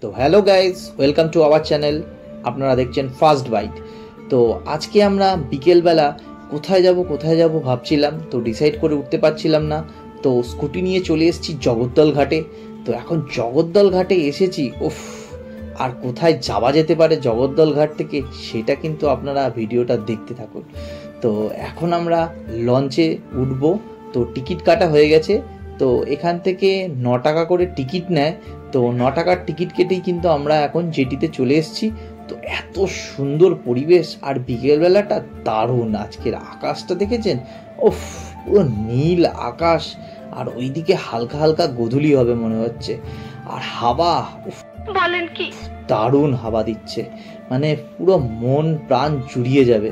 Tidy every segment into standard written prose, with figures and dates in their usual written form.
তো hello guys, welcome to our channel. আপনারা দেখছেন ফার্স্ট বাইট। তো আজকে আমরা বিকেলবেলা কোথায় যাব ভাবছিলাম, তো ডিসাইড করে উঠতে পারছিলাম না। তো স্কুটি নিয়ে চলে এসেছি জগদ্দল ঘাটে। তো এখন জগদ্দল ঘাটে এসেছি, উফ, আর কোথায় যাওয়া যেতে পারে জগদ্দল ঘাট থেকে সেটা কিন্তু আপনারা ভিডিওটা দেখতে থাকুন। তো এখন আমরা লঞ্চে উঠব। তো টিকিট কাটা হয়ে গেছে। তো এখান থেকে 9 টাকা করে টিকিট নেয়। তো 9 টাকার টিকিট কেটেই কিন্তু আমরা এখন জেটিতে চলে এসেছি। তো এত সুন্দর পরিবেশ আর বিকেলবেলাটা দারুণ। আজকের আকাশটা দেখেছেন? ওফ, পুরো নীল আকাশ, আর ওইদিকে হালকা হালকা গোধূলি হবে মনে হচ্ছে। আর হাওয়া, উফ, বলেন কি দারুণ হাওয়া দিচ্ছে, মানে পুরো মন প্রাণ জুড়িয়ে যাবে।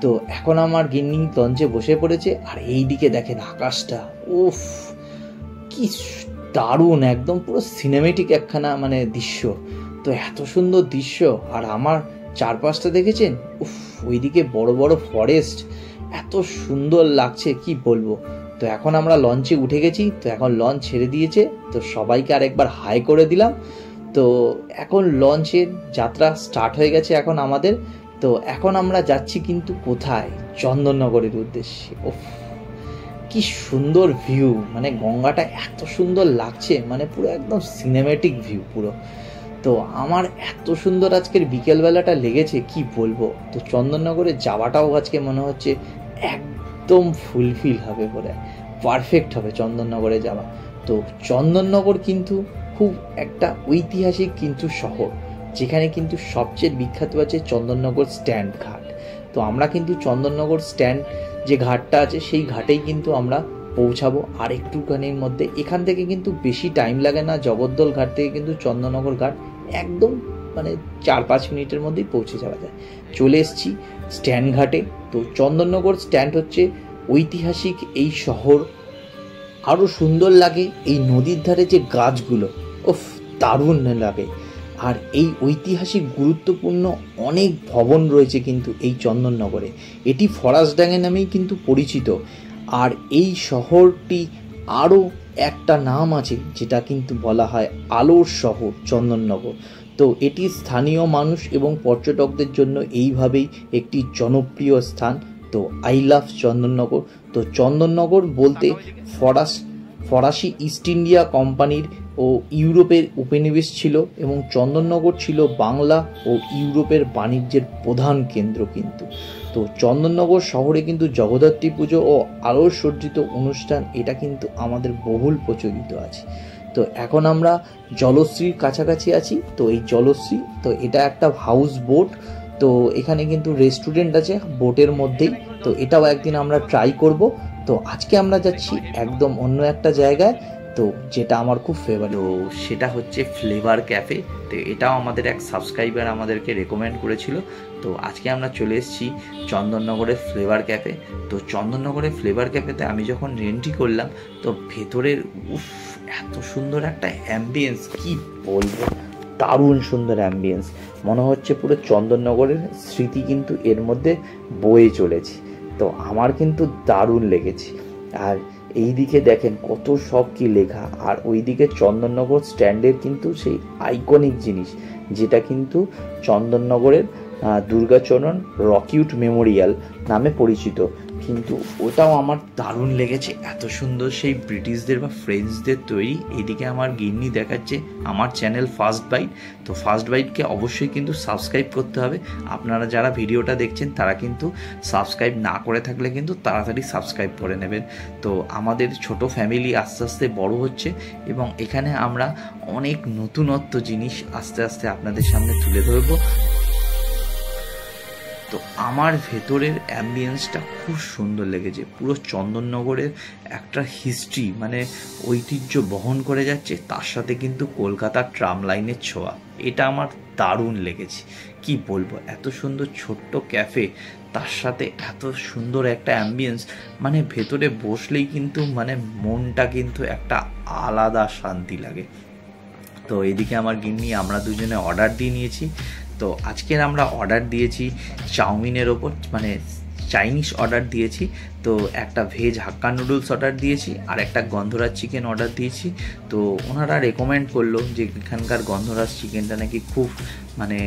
তো এখন আমার গিন্নি লঞ্চে বসে পড়েছে, আর এইদিকে দেখেন আকাশটা, উফ, কি দারুণ, একদম পুরো সিনেমেটিক একখানা মানে দৃশ্য। তো এত সুন্দর দৃশ্য, আর আমার চারপাশটা দেখেছেন? উফ, ওইদিকে বড় বড় ফরেস্ট, এত সুন্দর লাগছে কি বলবো। তো এখন আমরা লঞ্চে উঠে গেছি। তো এখন লঞ্চ ছেড়ে দিয়েছে, তো সবাইকে আর একবার হাই করে দিলাম। তো এখন লঞ্চের যাত্রা স্টার্ট হয়ে গেছে এখন আমাদের। তো এখন আমরা যাচ্ছি কিন্তু কোথায়? চন্দননগরের উদ্দেশ্যে। উফ, কি সুন্দর ভিউ, মানে গঙ্গাটা এত সুন্দর লাগছে, মানে পুরো একদম সিনেমেটিক ভিউ পুরো। তো আমার এত সুন্দর আজকের বিকেলবেলাটা লেগেছে কি বলবো। তো চন্দননগরে যাওয়াটাও আজকে মনে হচ্ছে একদম ফুলফিল হবে, বলে পারফেক্ট হবে চন্দননগরে যাওয়া। তো চন্দননগর কিন্তু খুব একটা ঐতিহাসিক কিন্তু শহর, যেখানে কিন্তু সবচেয়ে বিখ্যাত আছে চন্দননগর স্ট্যান্ড ঘাট। তো আমরা কিন্তু চন্দননগর স্ট্যান্ড যে ঘাটটা আছে সেই ঘাটেই কিন্তু আমরা পৌঁছাবো আর একটুখানির মধ্যে। এখান থেকে কিন্তু বেশি টাইম লাগে না, জগদ্দল ঘাট থেকে কিন্তু চন্দননগর ঘাট একদম মানে 4-5 মিনিটের মধ্যেই পৌঁছে যাওয়া যায়। চলে এসেছি স্ট্যান্ড ঘাটে। তো চন্দননগর স্ট্যান্ড হচ্ছে ঐতিহাসিক এই শহর। আরও সুন্দর লাগে এই নদীর ধারে যে গাছগুলো, উফ, দারুণ লাগে। আর এই ঐতিহাসিক গুরুত্বপূর্ণ অনেক ভবন রয়েছে কিন্তু এই চন্দননগরে। এটি ফরাসডাঙ্গা নামেই কিন্তু পরিচিত। আর এই শহরটি আরও একটা নাম আছে, যেটা কিন্তু বলা হয় আলোর শহর চন্দননগর। তো এটি স্থানীয় মানুষ এবং পর্যটকদের জন্য এইভাবেই একটি জনপ্রিয় স্থান। তো আই লাভ চন্দননগর। তো চন্দননগর বলতে ফরাসি ইস্ট ইন্ডিয়া কোম্পানির ও ইউরোপের উপনিবেশ ছিল, এবং চন্দননগর ছিল বাংলা ও ইউরোপের বাণিজ্যের প্রধান কেন্দ্র কিন্তু। তো চন্দননগর শহরে কিন্তু জগদ্ধাত্রী পুজো ও আলোকসজ্জিত অনুষ্ঠান এটা কিন্তু আমাদের বহুল প্রচলিত আছে। তো এখন আমরা জলশ্রীর কাছাকাছি আছি। তো এই জলশ্রী, তো এটা একটা হাউস বোট। তো এখানে কিন্তু রেস্টুরেন্ট আছে বোটের মধ্যেই। তো এটাও একদিন আমরা ট্রাই করব। তো আজকে আমরা যাচ্ছি একদম অন্য একটা জায়গায়, তো যেটা আমার খুব ফেভারিট, তো সেটা হচ্ছে ফ্লেভার ক্যাফে। তো এটাও আমাদের এক সাবস্ক্রাইবার আমাদেরকে রেকমেন্ড করেছিল। তো আজকে আমরা চলে এসেছি চন্দননগরের ফ্লেভার ক্যাফে। তো চন্দননগরের ফ্লেভার ক্যাফেতে আমি যখন এন্ট্রি করলাম, তো ভেতরের উফ, এত সুন্দর একটা অ্যাম্বিয়েন্স কি বলবো, দারুণ সুন্দর অ্যাম্বিয়েন্স। মনে হচ্ছে পুরো চন্দননগরের স্মৃতি কিন্তু এর মধ্যে বয়ে চলেছে। তো আমার কিন্তু দারুণ লেগেছে। আর এই দিকে দেখেন কত সব কি লেখা, আর ওইদিকে চন্দননগর স্ট্যান্ডের কিন্তু সেই আইকনিক জিনিস, যেটা কিন্তু চন্দননগরের দুর্গাচরণ রকিউট মেমোরিয়াল নামে পরিচিত। কিন্তু ওটাও আমার দারুণ লেগেছে, এত সুন্দর সেই ব্রিটিশদের বা ফ্রেঞ্চদের তৈরি। এদিকে আমার গিন্নি দেখাচ্ছে আমার চ্যানেল ফার্স্ট বাইট। তো ফার্স্ট বাইটকে অবশ্যই কিন্তু সাবস্ক্রাইব করতে হবে। আপনারা যারা ভিডিওটা দেখছেন তারা কিন্তু সাবস্ক্রাইব না করে থাকলে কিন্তু তাড়াতাড়ি সাবস্ক্রাইব করে নেবেন। তো আমাদের ছোট ফ্যামিলি আস্তে আস্তে বড় হচ্ছে, এবং এখানে আমরা অনেক নতুনত্ব জিনিস আস্তে আস্তে আপনাদের সামনে তুলে ধরবো। তো আমার ভেতরের অ্যাম্বিয়েন্সটা খুব সুন্দর লেগেছে। পুরো চন্দননগরের একটা হিস্ট্রি মানে ঐতিহ্য বহন করে যাচ্ছে, তার সাথে কিন্তু কলকাতার ট্রাম লাইনের ছোঁয়া, এটা আমার দারুণ লেগেছে কি বলবো। এত সুন্দর ছোট্ট ক্যাফে, তার সাথে এত সুন্দর একটা অ্যাম্বিয়েন্স, মানে ভেতরে বসলেই কিন্তু মানে মনটা কিন্তু একটা আলাদা শান্তি লাগে। তো এদিকে আমার গিন্নি, আমরা দুজনে অর্ডার দিয়ে নিয়েছি। তো আজকের আমরা অর্ডার দিয়েছি চাউমিনের ওপর, মানে চাইনিজ অর্ডার দিয়েছি, তো একটা ভেজ হাক্কা নুডলস অর্ডার দিয়েছি আর একটা গন্ধরাজ চিকেন অর্ডার দিয়েছি। তো ওনারা রেকমেন্ড করলো যে এখানকার গন্ধরাজ চিকেনটা নাকি খুব মানে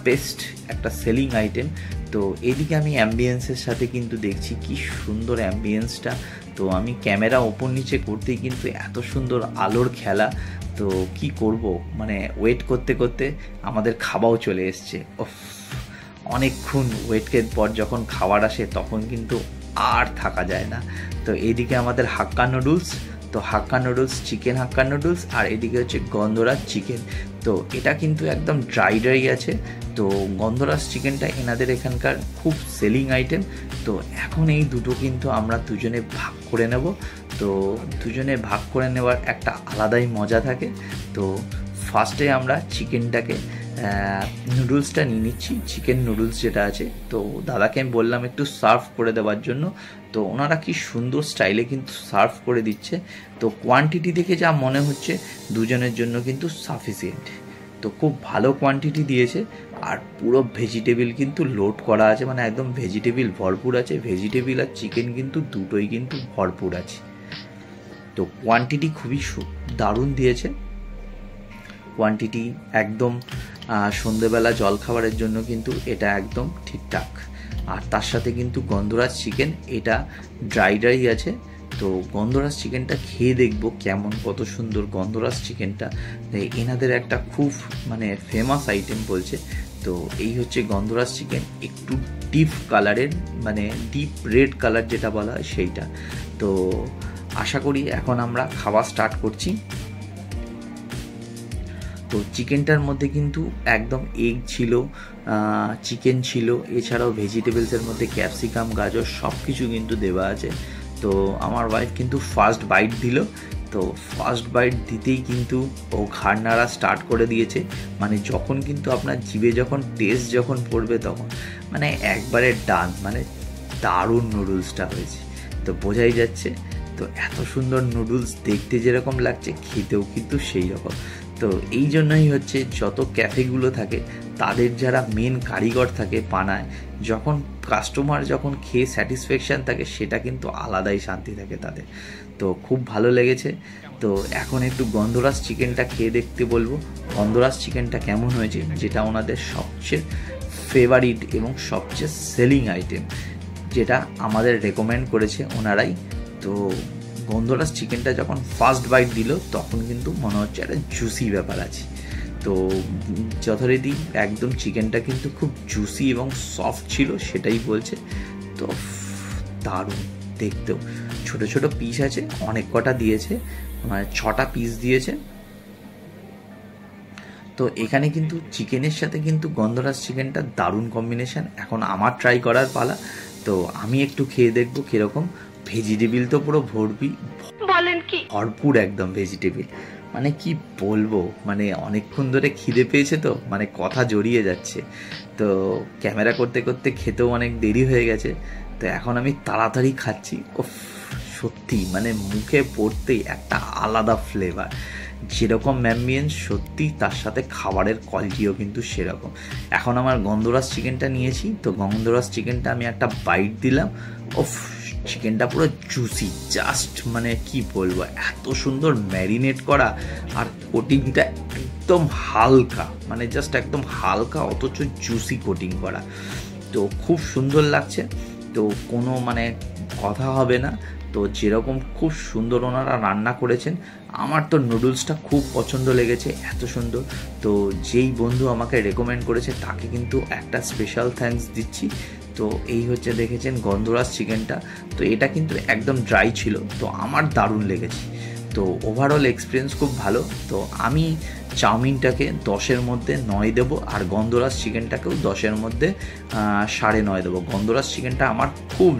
বেস্ট একটা সেলিং আইটেম। তো এদিকে আমি অ্যাম্বিয়েন্সের সাথে কিন্তু দেখছি কি সুন্দর অ্যাম্বিয়েন্সটা। তো আমি ক্যামেরা ওপর নিচে করতেই কিন্তু এত সুন্দর আলোর খেলা। তো কি করব, মানে ওয়েট করতে করতে আমাদের খাওয়াও চলে এসছে। অনেকক্ষণ ওয়েটের পর যখন খাবার আসে তখন কিন্তু আর থাকা যায় না। তো এইদিকে আমাদের হাক্কা নুডলস, তো হাক্কা নুডলস, চিকেন হাক্কা নুডলস, আর এদিকে হচ্ছে গন্ধরাজ চিকেন। তো এটা কিন্তু একদম ড্রাই ড্রাই আছে। তো গন্ধরাজ চিকেনটা এনাদের এখানকার খুব সেলিং আইটেম। তো এখন এই দুটো কিন্তু আমরা দুজনে ভাগ করে নেব। তো দুজনে ভাগ করে নেওয়ার একটা আলাদাই মজা থাকে। তো ফার্স্টে আমরা চিকেনটাকে নুডলসটা নিয়ে নিচ্ছি, চিকেন নুডলস যেটা আছে। তো দাদাকে আমি বললাম একটু সার্ভ করে দেওয়ার জন্য। তো ওনারা কি সুন্দর স্টাইলে কিন্তু সার্ভ করে দিচ্ছে। তো কোয়ান্টিটি দেখে যা মনে হচ্ছে দুজনের জন্য কিন্তু সাফিসিয়েন্ট। তো খুব ভালো কোয়ান্টিটি দিয়েছে আর পুরো ভেজিটেবিল কিন্তু লোড করা আছে, মানে একদম ভেজিটেবিল ভরপুর আছে। ভেজিটেবিল আর চিকেন কিন্তু দুটোই কিন্তু ভরপুর আছে। তো কোয়ান্টিটি খুবই দারুণ দিয়েছে। কোয়ান্টিটি একদম সন্ধেবেলা জলখাবারের জন্য কিন্তু এটা একদম ঠিকঠাক। আর তার সাথে কিন্তু গন্ধরাজ চিকেন এটা ড্রাই ড্রাই আছে। তো গন্ধরাজ চিকেনটা খেয়ে দেখবো কেমন, কত সুন্দর গন্ধরাজ চিকেনটা। এনাদের একটা খুব মানে ফেমাস আইটেম বলছে। তো এই হচ্ছে গন্ধরাজ চিকেন, একটু ডিপ কালারের, মানে ডিপ রেড কালার যেটা বলা হয় সেইটা। তো আশা করি এখন আমরা খাওয়া স্টার্ট করছি। তো চিকেনটার মধ্যে কিন্তু একদম এগ ছিল, চিকেন ছিল, এছাড়াও ভেজিটেবলসের মধ্যে ক্যাপসিকাম, গাজর সব কিছু কিন্তু দেওয়া আছে। তো আমার ওয়াইফ কিন্তু ফার্স্ট বাইট দিল। তো ফার্স্ট বাইট দিতেই কিন্তু ও ঘাড় নাড়া স্টার্ট করে দিয়েছে। মানে যখন কিন্তু আপনার জিভে যখন টেস্ট যখন পড়বে তখন মানে একবারে ডান, মানে দারুণ নুডলসটা হয়েছে। তো বোঝাই যাচ্ছে। তো এত সুন্দর নুডলস দেখতে যেরকম লাগছে খেতেও কিন্তু সেই রকম। তো এই জন্যই হচ্ছে যত ক্যাফেগুলো থাকে তাদের যারা মেন কারিগর থাকে বানায়, যখন কাস্টমার যখন খেয়ে স্যাটিসফ্যাকশান থাকে সেটা কিন্তু আলাদাই শান্তি থাকে তাদের। তো খুব ভালো লেগেছে। তো এখন একটু গন্ধরাজ চিকেনটা খেয়ে দেখতে বলবো গন্ধরাজ চিকেনটা কেমন হয়েছে, যেটা ওনাদের সবচেয়ে ফেভারিট এবং সবচেয়ে সেলিং আইটেম, যেটা আমাদের রেকমেন্ড করেছে ওনারাই। তো গন্ধরাজ চিকেনটা যখন ফার্স্ট বাইট দিল তখন কিন্তু মনে হচ্ছে একটা জুসি ব্যাপার আছে। তো যথারীতি একদম চিকেনটা কিন্তু খুব জুসি এবং সফট ছিল সেটাই বলছে। তো দারুণ দেখতেও, ছোট ছোট পিস আছে, অনেক কটা দিয়েছে, মানে 6টা পিস দিয়েছে। তো এখানে কিন্তু চিকেনের সাথে কিন্তু গন্ধরাজ চিকেনটা দারুণ কম্বিনেশন। এখন আমার ট্রাই করার পালা। তো আমি একটু খেয়ে দেখবো কিরকম। ভেজিটেবিল তো পুরো বলেন কি ভরপুর একদম ভেজিটেবিল, মানে কি বলবো, মানে অনেকক্ষণ ধরে খিদে পেয়েছে তো মানে কথা জড়িয়ে যাচ্ছে। তো ক্যামেরা করতে করতে খেতেও অনেক দেরি হয়ে গেছে। তো এখন আমি তাড়াতাড়ি খাচ্ছি। সত্যি মানে মুখে পড়তেই একটা আলাদা ফ্লেভার, যেরকম অ্যাম্বিয়েন্স সত্যি তার সাথে খাবারের কোয়ালিটিও কিন্তু সেরকম। এখন আমার গন্ধরাজ চিকেনটা নিয়েছি। তো গন্ধরাজ চিকেনটা আমি একটা বাইট দিলাম। চিকেনটা পুরো জুসি, জাস্ট মানে কি বলবো, এত সুন্দর ম্যারিনেট করা আর কোটিংটা একদম হালকা, মানে জাস্ট একদম হালকা অথচ জুসি কোটিং করা। তো খুব সুন্দর লাগছে। তো কোনো মানে কথা হবে না। তো যেরকম খুব সুন্দর ওনারা রান্না করেছেন, আমার তো নুডলসটা খুব পছন্দ লেগেছে, এত সুন্দর। তো যেই বন্ধু আমাকে রেকমেন্ড করেছে তাকে কিন্তু একটা স্পেশাল থ্যাঙ্কস দিচ্ছি। তো এই হচ্ছে দেখেছেন গন্ধরাজ চিকেনটা। তো এটা কিন্তু একদম ড্রাই ছিল, তো আমার দারুণ লেগেছে। তো ওভারঅল এক্সপিরিয়েন্স খুব ভালো। তো আমি চাউমিনটাকে 10-এর মধ্যে 9 দেবো, আর গন্ধরাজ চিকেনটাকেও 10-এর মধ্যে 9.5 দেবো। গন্ধরাজ চিকেনটা আমার খুব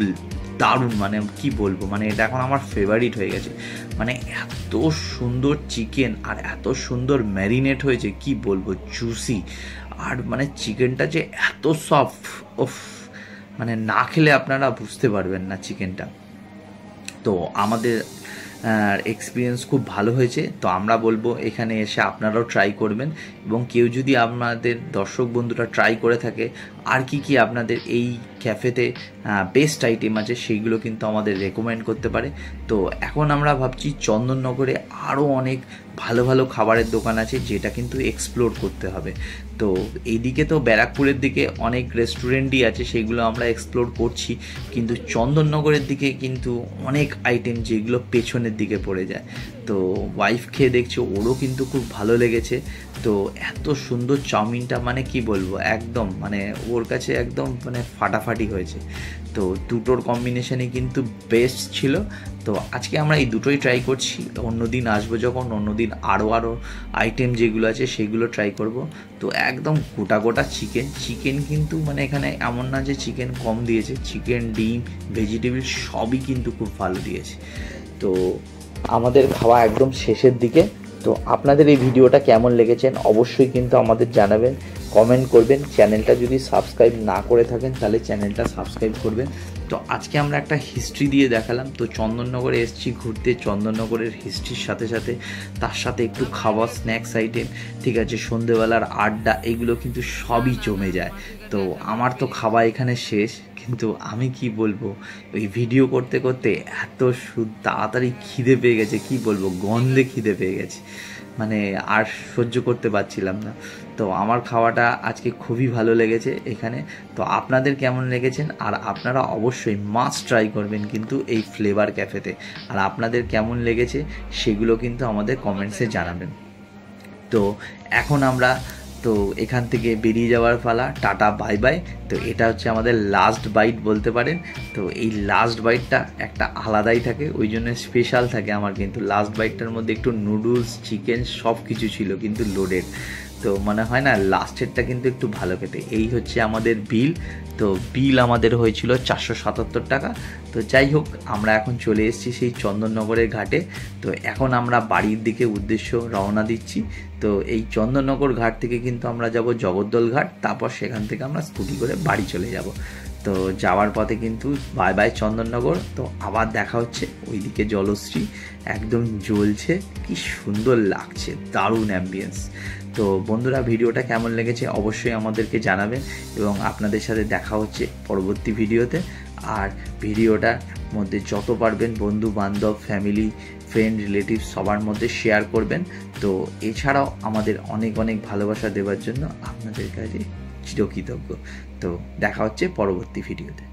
দারুণ, মানে কি বলবো, মানে এটা এখন আমার ফেভারিট হয়ে গেছে। মানে এত সুন্দর চিকেন আর এত সুন্দর ম্যারিনেট হয়েছে, কি বলবো, জুসি। আর মানে চিকেনটা যে এত সফট, মানে না খেলে আপনারা বুঝতে পারবেন না চিকেনটা। তো আমাদের এক্সপিরিয়েন্স খুব ভালো হয়েছে। তো আমরা বলবো এখানে এসে আপনারাও ট্রাই করবেন, এবং কেউ যদি আপনাদের দর্শক বন্ধুরা ট্রাই করে থাকে আর কি আপনাদের এই ক্যাফেতে বেস্ট আইটেম আছে সেইগুলো কিন্তু আমাদের রেকমেন্ড করতে পারে। তো এখন আমরা ভাবছি চন্দননগরে আরও অনেক ভালো ভালো খাবারের দোকান আছে যেটা কিন্তু এক্সপ্লোর করতে হবে। তো এইদিকে তো ব্যারাকপুরের দিকে অনেক রেস্টুরেন্টই আছে, সেইগুলো আমরা এক্সপ্লোর করছি, কিন্তু চন্দননগরের দিকে কিন্তু অনেক আইটেম যেগুলো পেছনের দিকে পড়ে যায়। তো ওয়াইফ খেয়ে দেখছে, ওরও কিন্তু খুব ভালো লেগেছে। তো এত সুন্দর চাউমিনটা, মানে কি বলবো, একদম মানে ওর কাছে একদম মানে ফাটাফাটি হয়েছে। তো দুটোর কম্বিনেশনই কিন্তু বেস্ট ছিল। তো আজকে আমরা এই দুটোই ট্রাই করছি, অন্যদিন আসবো যখন অন্যদিন আরও আইটেম যেগুলো আছে সেগুলো ট্রাই করব। তো একদম গোটা চিকেন কিন্তু মানে এখানে এমন না যে চিকেন কম দিয়েছে, চিকেন, ডিম, ভেজিটেবল সবই কিন্তু খুব ভালো দিয়েছে। তো আমাদের খাওয়া একদম শেষের দিকে। তো আপনাদের এই ভিডিওটা কেমন লেগেছেন অবশ্যই কিন্তু আমাদের জানাবেন, কমেন্ট করবেন। চ্যানেলটা যদি সাবস্ক্রাইব না করে থাকেন তাহলে চ্যানেলটা সাবস্ক্রাইব করবেন। তো আজকে আমরা একটা হিস্ট্রি দিয়ে দেখালাম। তো চন্দননগরে এসেছি ঘুরতে, চন্দননগরের হিস্ট্রির সাথে সাথে তার সাথে একটু খাওয়া, স্ন্যাক্স আইটেম, ঠিক আছে, সন্ধেবেলার আড্ডা, এগুলো কিন্তু সবই জমে যায়। তো আমার তো খাওয়া এখানে শেষ, কিন্তু আমি কি বলবো, ওই ভিডিও করতে করতে এত তাড়াতাড়ি খিদে পেয়ে গেছে, কি বলবো, গন্ধে খিদে পেয়ে গেছে, মানে আর সহ্য করতে পারছিলাম না। তো আমার খাওয়াটা আজকে খুবই ভালো লেগেছে এখানে। তো আপনাদের কেমন লেগেছেন, আর আপনারা অবশ্যই মাস্ট ট্রাই করবেন কিন্তু এই ফ্লেভার ক্যাফেতে। আর আপনাদের কেমন লেগেছে সেগুলো কিন্তু আমাদের কমেন্টসে জানাবেন। তো এখন আমরা তো এখান থেকে বেরিয়ে যাওয়ার পালা, টাটা বাই বাই। তো এটা হচ্ছে আমাদের লাস্ট বাইট বলতে পারেন। তো এই লাস্ট বাইটটা একটা আলাদাই থাকে, ওই জন্য স্পেশাল থাকে আমার। কিন্তু লাস্ট বাইটটার মধ্যে একটু নুডলস, চিকেন সব কিছু ছিল কিন্তু লোডেড। তো মনে হয় না লাস্টেরটা কিন্তু একটু ভালো খেতে। এই হচ্ছে আমাদের বিল। তো বিল আমাদের হয়েছিল 477 টাকা। তো যাই হোক, আমরা এখন চলে এসেছি সেই চন্দননগরের ঘাটে। তো এখন আমরা বাড়ির দিকে উদ্দেশ্য রওনা দিচ্ছি। তো এই চন্দননগর ঘাট থেকে কিন্তু আমরা যাব জগদ্দল ঘাট, তারপর সেখান থেকে আমরা স্কুটি করে বাড়ি চলে যাব। তো যাওয়ার পথে কিন্তু বাই বাই চন্দননগর। তো আবার দেখা হচ্ছে। ওইদিকে জলশ্রী একদম জ্বলছে, কি সুন্দর লাগছে, দারুণ অ্যাম্বিয়েন্স। তো বন্ধুরা, ভিডিওটা কেমন লেগেছে অবশ্যই আমাদেরকে জানাবেন, এবং আপনাদের সাথে দেখা হচ্ছে পরবর্তী ভিডিওতে। আর ভিডিওটার মধ্যে যত পারবেন বন্ধু বান্ধব, ফ্যামিলি, ফ্রেন্ড, রিলেটিভ সবার মধ্যে শেয়ার করবেন। তো এছাড়াও আমাদের অনেক অনেক ভালোবাসা দেওয়ার জন্য আপনাদের কাছে চিরকৃতজ্ঞ। তো দেখা হচ্ছে পরবর্তী ভিডিওতে।